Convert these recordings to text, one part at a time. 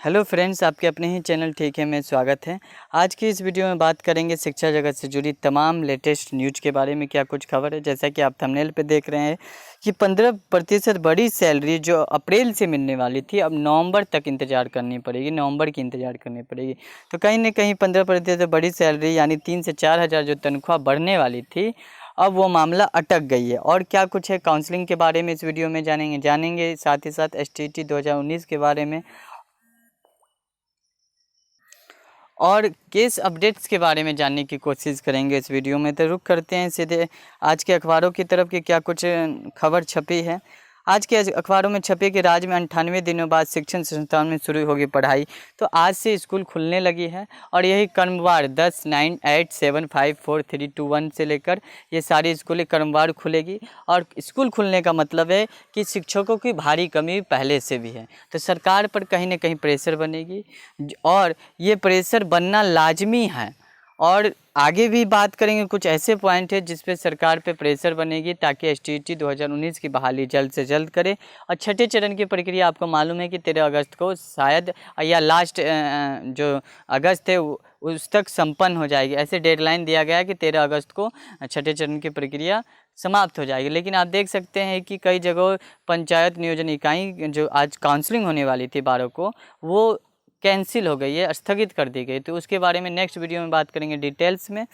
Hello friends, आपके अपने ही channel ठीक है में स्वागत है। आज की इस वीडियो में बात करेंगे शिक्षा जगत से जुड़ी तमाम लेटेस्ट न्यूज़ के बारे में। क्या कुछ खबर है, जैसा कि आप थंबनेल पे देख रहे हैं कि 15% बड़ी सैलरी जो अप्रैल से मिलने वाली थी अब नवंबर तक इंतज़ार करनी पड़ेगी, नवंबर की इंतज़ार करनी पड़ेगी। तो कहीं ना कहीं 15% बड़ी सैलरी यानी 3 से 4 हज़ार जो तनख्वाह बढ़ने वाली थी, अब वो मामला अटक गई है। और क्या कुछ है काउंसलिंग के बारे में इस वीडियो में जानेंगे साथ ही साथ STT 2019 के बारे में और केस अपडेट्स के बारे में जानने की कोशिश करेंगे इस वीडियो में। तो रुक करते हैं सीधे आज के अखबारों की तरफ कि क्या कुछ खबर छपी है। आज के अखबारों में छपे कि राज्य में 98 दिनों बाद शिक्षण संस्थान में शुरू होगी पढ़ाई। तो आज से स्कूल खुलने लगी है और यही क्रमवार 10, 9, 8, 7, 5, 4, 3, 2, 1 से लेकर ये सारी स्कूलें क्रमवार खुलेगी। और स्कूल खुलने का मतलब है कि शिक्षकों की भारी कमी पहले से भी है, तो सरकार पर कहीं ना कहीं प्रेशर बनेगी और ये प्रेशर बनना लाजमी है। और आगे भी बात करेंगे, कुछ ऐसे पॉइंट है जिस पे सरकार पे प्रेशर बनेगी ताकि STT 2019 की बहाली जल्द से जल्द करे। और छठे चरण की प्रक्रिया आपको मालूम है कि 13 अगस्त को शायद या लास्ट जो अगस्त है उस तक संपन्न हो जाएगी। ऐसे डेडलाइन दिया गया है कि 13 अगस्त को छठे चरण की प्रक्रिया समाप्त हो जाएगी। लेकिन आप देख सकते हैं कि कई जगहों पंचायत नियोजन इकाई जो आज काउंसलिंग होने वाली थी 12 को, वो कैंसिल हो गई है, स्थगित कर दी गई। तो उसके बारे में नेक्स्ट वीडियो में बात करेंगे डिटेल्स में।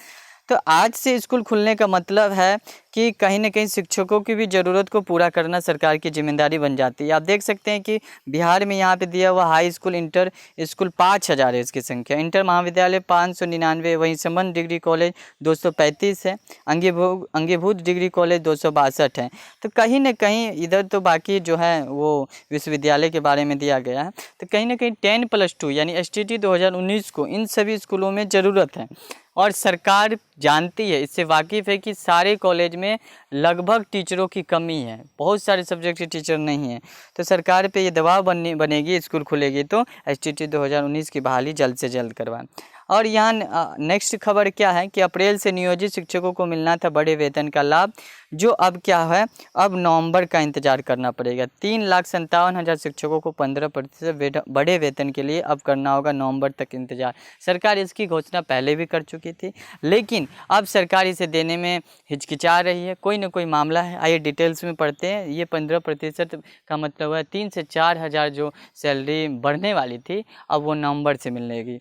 तो आज से स्कूल खुलने का मतलब है कि कहीं ना कहीं शिक्षकों की भी ज़रूरत को पूरा करना सरकार की जिम्मेदारी बन जाती है। आप देख सकते हैं कि बिहार में यहाँ पे दिया हुआ हाई स्कूल, इंटर स्कूल 5000 है इसकी संख्या, इंटर महाविद्यालय 599, वहीं संबंध डिग्री कॉलेज 235 है, अंगीभूत डिग्री कॉलेज 262 है। तो कहीं ना कहीं इधर तो बाकी जो है वो विश्वविद्यालय के बारे में दिया गया है। तो कहीं ना कहीं 10+2 यानी STT 2019 को इन सभी स्कूलों में ज़रूरत है। और सरकार जानती है, इससे वाकिफ़ है कि सारे कॉलेज में लगभग टीचरों की कमी है, बहुत सारे सब्जेक्ट के टीचर नहीं हैं। तो सरकार पे ये दबाव बनेगी, स्कूल खुलेगी तो STT 2019 की बहाली जल्द से जल्द करवाएं। और यहाँ नेक्स्ट खबर क्या है कि अप्रैल से नियोजित शिक्षकों को मिलना था बड़े वेतन का लाभ, जो अब क्या है, अब नवंबर का इंतजार करना पड़ेगा। 3,57,000 शिक्षकों को 15% बड़े वेतन के लिए अब करना होगा नवंबर तक इंतजार। सरकार इसकी घोषणा पहले भी कर चुकी थी, लेकिन अब सरकार इसे देने में हिचकिचा रही है। कोई ना कोई मामला है, आइए डिटेल्स में पढ़ते हैं। ये 15% का मतलब है 3 से 4 हज़ार जो सैलरी बढ़ने वाली थी अब वो नवंबर से मिलेगी।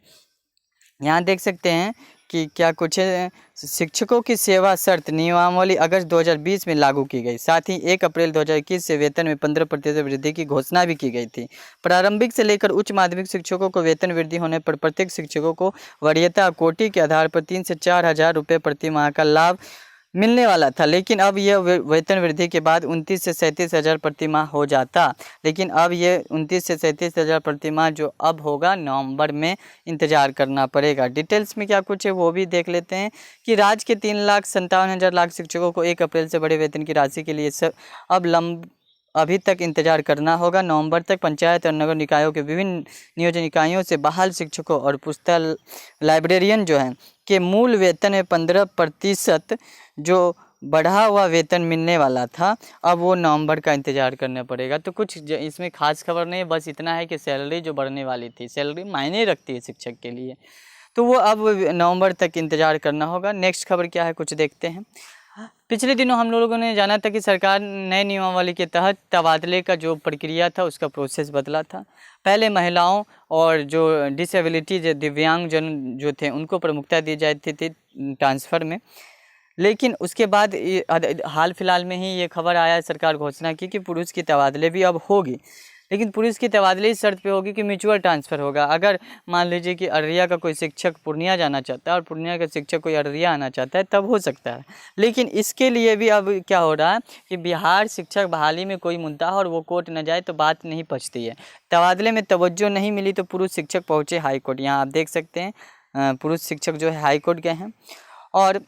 यहाँ देख सकते हैं कि क्या कुछ है। शिक्षकों की सेवा शर्त नियमावली अगस्त 2020 में लागू की गई। साथ ही 1 अप्रैल 2021 से वेतन में 15% वृद्धि की घोषणा भी की गई थी। प्रारंभिक से लेकर उच्च माध्यमिक शिक्षकों को वेतन वृद्धि होने पर प्रत्येक शिक्षकों को वरीयता कोटि के आधार पर 3 से 4 हज़ार रुपये प्रति माह का लाभ मिलने वाला था। लेकिन अब यह वेतन वृद्धि के बाद 29 से 37 हज़ार प्रति माह हो जाता। लेकिन अब ये 29 से 37 हज़ार प्रति माह जो अब होगा नवंबर में इंतज़ार करना पड़ेगा। डिटेल्स में क्या कुछ है वो भी देख लेते हैं कि राज्य के 3,57,000 शिक्षकों को 1 अप्रैल से बड़े वेतन की राशि के लिए अब अभी तक इंतजार करना होगा। नवंबर तक पंचायत और नगर निकायों के विभिन्न नियोजन इकाइयों से बहाल शिक्षकों और पुस्तक लाइब्रेरियन जो हैं के मूल वेतन में 15% जो बढ़ा हुआ वेतन मिलने वाला था, अब वो नवंबर का इंतज़ार करना पड़ेगा। तो कुछ इसमें खास खबर नहीं है, बस इतना है कि सैलरी जो बढ़ने वाली थी, सैलरी मायने रखती है शिक्षक के लिए, तो वो अब नवंबर तक इंतज़ार करना होगा। नेक्स्ट खबर क्या है कुछ देखते हैं। पिछले दिनों हम लोगों ने जाना था कि सरकार नए नियमावली के तहत तबादले का जो प्रक्रिया था उसका प्रोसेस बदला था। पहले महिलाओं और जो डिसेबिलिटी जो दिव्यांग जन जो थे उनको प्रमुखता दी जाती थी ट्रांसफ़र में। लेकिन उसके बाद हाल फिलहाल में ही ये खबर आया, सरकार घोषणा की कि पुरुष की तबादले भी अब होगी। लेकिन पुरुष की तबादले इस शर्त पे होगी कि म्यूचुअल ट्रांसफ़र होगा। अगर मान लीजिए कि अररिया का कोई शिक्षक पूर्णिया जाना चाहता है और पूर्णिया का शिक्षक कोई अररिया आना चाहता है तब हो सकता है। लेकिन इसके लिए भी अब क्या हो रहा है कि बिहार शिक्षक बहाली में कोई मुद्दा हो और वो कोर्ट न जाए तो बात नहीं पचती है। तबादले में तवज्जो नहीं मिली तो पुरुष शिक्षक पहुँचे हाई कोर्ट। यहाँ आप देख सकते हैं पुरुष शिक्षक जो है हाई कोर्ट गए हैं। और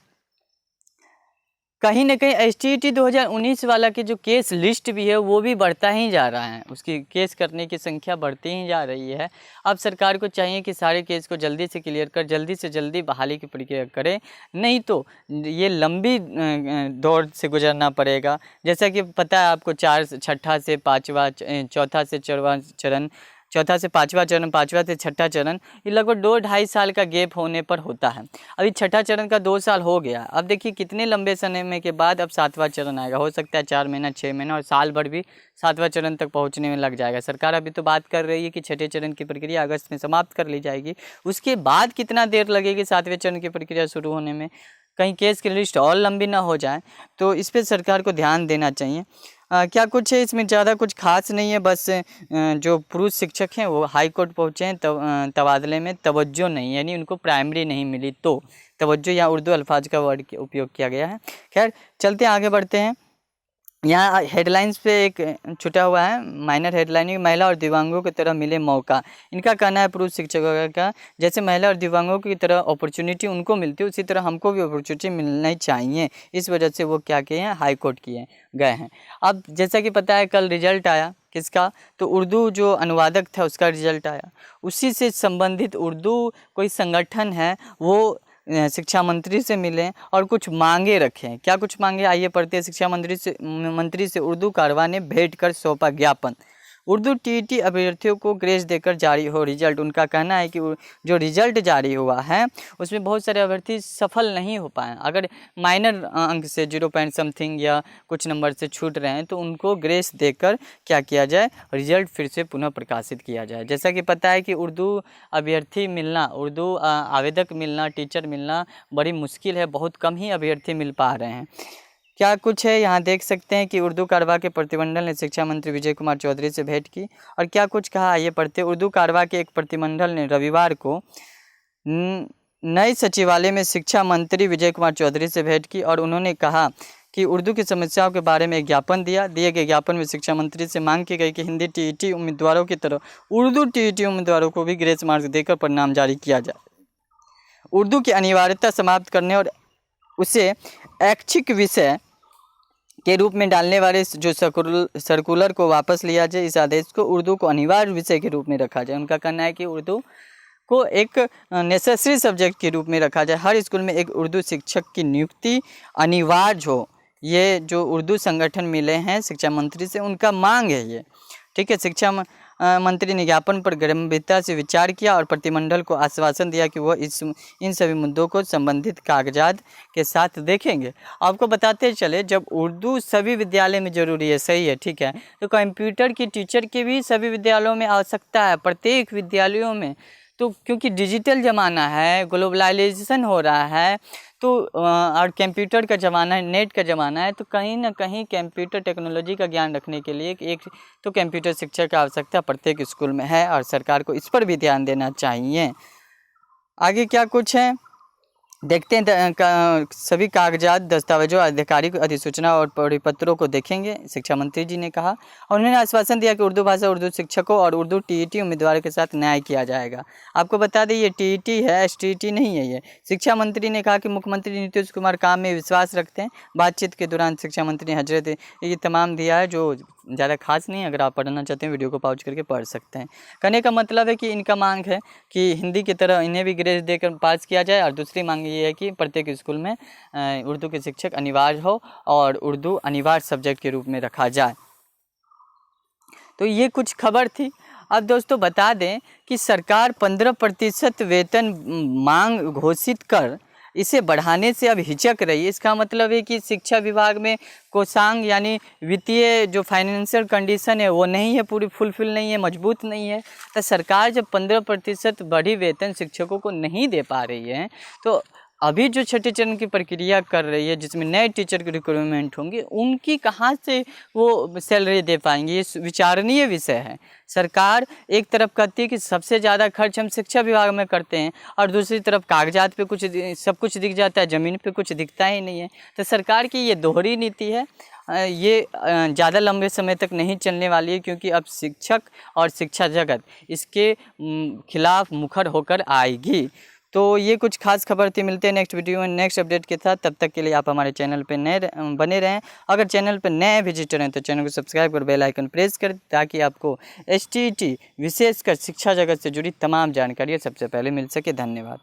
कहीं ना कहीं STT 2019 वाला के जो केस लिस्ट भी है वो भी बढ़ता ही जा रहा है, उसकी केस करने की संख्या बढ़ती ही जा रही है। अब सरकार को चाहिए कि सारे केस को जल्दी से क्लियर कर जल्दी से जल्दी बहाली की प्रक्रिया करे, नहीं तो ये लंबी दौर से गुजरना पड़ेगा। जैसा कि पता है आपको, 4 छठा से 5वां, चौथा से 4वां चरण, चौथा से पाँचवा चरण, पाँचवा से छठा चरण, ये लगभग 2-2.5 साल का गैप होने पर होता है। अभी छठा चरण का 2 साल हो गया, अब देखिए कितने लंबे समय में के बाद अब 7वां चरण आएगा। हो सकता है 4 महीना, 6 महीना और साल भर भी 7वां चरण तक पहुंचने में लग जाएगा। सरकार अभी तो बात कर रही है कि छठे चरण की प्रक्रिया अगस्त में समाप्त कर ली जाएगी। उसके बाद कितना देर लगेगी 7वें चरण की प्रक्रिया शुरू होने में, कहीं केस की लिस्ट और लंबी ना हो जाए, तो इस पर सरकार को ध्यान देना चाहिए। क्या कुछ है इसमें, ज़्यादा कुछ खास नहीं है, बस जो पुरुष शिक्षक हैं वो हाई कोर्ट पहुँचे हैं तबादले में तवज्जो नहीं, यानी उनको प्राइमरी नहीं मिली, तो तवज्जो या उर्दू अल्फाज का वर्ड के उपयोग किया गया है। खैर चलते आगे बढ़ते हैं। यहाँ हेडलाइंस पे एक छुटा हुआ है माइनर हेडलाइनिंग, महिला और दिव्यांगों की तरह मिले मौका। इनका कहना है पुरुष शिक्षकों का, जैसे महिला और दिव्यांगों की तरह अपॉर्चुनिटी उनको मिलती है उसी तरह हमको भी अपॉर्चुनिटी मिलनी चाहिए। इस वजह से वो क्या किए हैं, हाई कोर्ट किए गए हैं। अब जैसा कि पता है कल रिजल्ट आया किसका, तो उर्दू जो अनुवादक था उसका रिजल्ट आया। उसी से संबंधित उर्दू कोई संगठन है वो शिक्षा मंत्री से मिले और कुछ मांगे रखें। क्या कुछ मांगे, आइए पढ़ते हैं। शिक्षा मंत्री से उर्दू कारवा ने भेंट कर सौंपा ज्ञापन। उर्दू टीईटी अभ्यर्थियों को ग्रेस देकर जारी हो रिजल्ट। उनका कहना है कि जो रिजल्ट जारी हुआ है उसमें बहुत सारे अभ्यर्थी सफल नहीं हो पाए। अगर माइनर अंक से 0 पॉइंट समथिंग या कुछ नंबर से छूट रहे हैं तो उनको ग्रेस देकर क्या किया जाए, रिजल्ट फिर से पुनः प्रकाशित किया जाए। जैसा कि पता है कि उर्दू अभ्यर्थी मिलना, उर्दू आवेदक मिलना, टीचर मिलना बड़ी मुश्किल है, बहुत कम ही अभ्यर्थी मिल पा रहे हैं। क्या कुछ है यहाँ देख सकते हैं कि उर्दू कारवा के प्रतिमंडल ने शिक्षा मंत्री विजय कुमार चौधरी से भेंट की और क्या कुछ कहा, आइए पढ़ते। उर्दू कारवा के एक प्रतिमंडल ने रविवार को नए सचिवालय में शिक्षा मंत्री विजय कुमार चौधरी से भेंट की और उन्होंने कहा कि उर्दू की समस्याओं के बारे में एक ज्ञापन दिया। दिए गए ज्ञापन में शिक्षा मंत्री से मांग की गई कि हिंदी टीईटी उम्मीदवारों की तरह उर्दू टीईटी उम्मीदवारों को भी ग्रेस मार्क्स देकर परिणाम जारी किया जाए। उर्दू की अनिवार्यता समाप्त करने और उसे ऐच्छिक विषय के रूप में डालने वाले जो सर्कुलर को वापस लिया जाए। इस आदेश को उर्दू को अनिवार्य विषय के रूप में रखा जाए। उनका कहना है कि उर्दू को एक नेसेसरी सब्जेक्ट के रूप में रखा जाए। हर स्कूल में एक उर्दू शिक्षक की नियुक्ति अनिवार्य हो। ये जो उर्दू संगठन मिले हैं शिक्षा मंत्री से, उनका मांग है ये, ठीक है। शिक्षा मंत्री ने ज्ञापन पर गंभीरता से विचार किया और प्रतिमंडल को आश्वासन दिया कि वह इन सभी मुद्दों को संबंधित कागजात के साथ देखेंगे। आपको बताते चले, जब उर्दू सभी विद्यालय में ज़रूरी है, सही है, ठीक है, तो कंप्यूटर की टीचर की भी सभी विद्यालयों में आवश्यकता है, प्रत्येक विद्यालयों में। तो क्योंकि डिजिटल ज़माना है, ग्लोबलाइजेशन हो रहा है, तो और कंप्यूटर का ज़माना है, नेट का ज़माना है, तो कहीं ना कहीं कंप्यूटर टेक्नोलॉजी का ज्ञान रखने के लिए एक तो कंप्यूटर शिक्षक की आवश्यकता प्रत्येक स्कूल में है और सरकार को इस पर भी ध्यान देना चाहिए। आगे क्या कुछ है देखते हैं। सभी कागजात, दस्तावेजों, आधिकारिक अधिसूचना और परिपत्रों को देखेंगे, शिक्षा मंत्री जी ने कहा। और उन्होंने आश्वासन दिया कि उर्दू भाषा, उर्दू शिक्षकों और उर्दू टीईटी उम्मीदवारों के साथ न्याय किया जाएगा। आपको बता दें ये टीईटी है, एसटीईटी नहीं है ये। शिक्षा मंत्री ने कहा कि मुख्यमंत्री नीतीश कुमार काम में विश्वास रखते हैं। बातचीत के दौरान शिक्षा मंत्री ने हजरत ये तमाम दिया है, जो ज़्यादा खास नहीं है। अगर आप पढ़ना चाहते हैं वीडियो को पॉज करके पढ़ सकते हैं। कहने का मतलब है कि इनका मांग है कि हिंदी की तरह इन्हें भी ग्रेस देकर पास किया जाए और दूसरी मांग ये है कि प्रत्येक स्कूल में उर्दू के शिक्षक अनिवार्य हो और उर्दू अनिवार्य सब्जेक्ट के रूप में रखा जाए। तो ये कुछ खबर थी। अब दोस्तों बता दें कि सरकार 15% वेतन मांग घोषित कर इसे बढ़ाने से अब हिचक रही है। इसका मतलब है कि शिक्षा विभाग में कोषांग यानी वित्तीय जो फाइनेंशियल कंडीशन है वो नहीं है, पूरी फुलफिल नहीं है, मजबूत नहीं है। तो सरकार जब 15% बढ़ी वेतन शिक्षकों को नहीं दे पा रही है, तो अभी जो छठे चरण की प्रक्रिया कर रही है जिसमें नए टीचर के रिक्रूटमेंट होंगे, उनकी कहाँ से वो सैलरी दे पाएंगे, ये विचारणीय विषय है। सरकार एक तरफ कहती है कि सबसे ज़्यादा खर्च हम शिक्षा विभाग में करते हैं और दूसरी तरफ कागजात पे कुछ सब कुछ दिख जाता है, ज़मीन पे कुछ दिखता ही नहीं है। तो सरकार की ये दोहरी नीति है, ये ज़्यादा लंबे समय तक नहीं चलने वाली है, क्योंकि अब शिक्षक और शिक्षा जगत इसके खिलाफ मुखर होकर आएगी। तो ये कुछ खास खबर थी। मिलते हैं नेक्स्ट वीडियो में नेक्स्ट अपडेट के साथ। तब तक के लिए आप हमारे चैनल पे नए बने रहें। अगर चैनल पे नए विजिटर हैं तो चैनल को सब्सक्राइब कर बेल आइकन प्रेस करें, ताकि आपको एसटीईटी विशेषकर शिक्षा जगत से जुड़ी तमाम जानकारियाँ सबसे पहले मिल सके। धन्यवाद।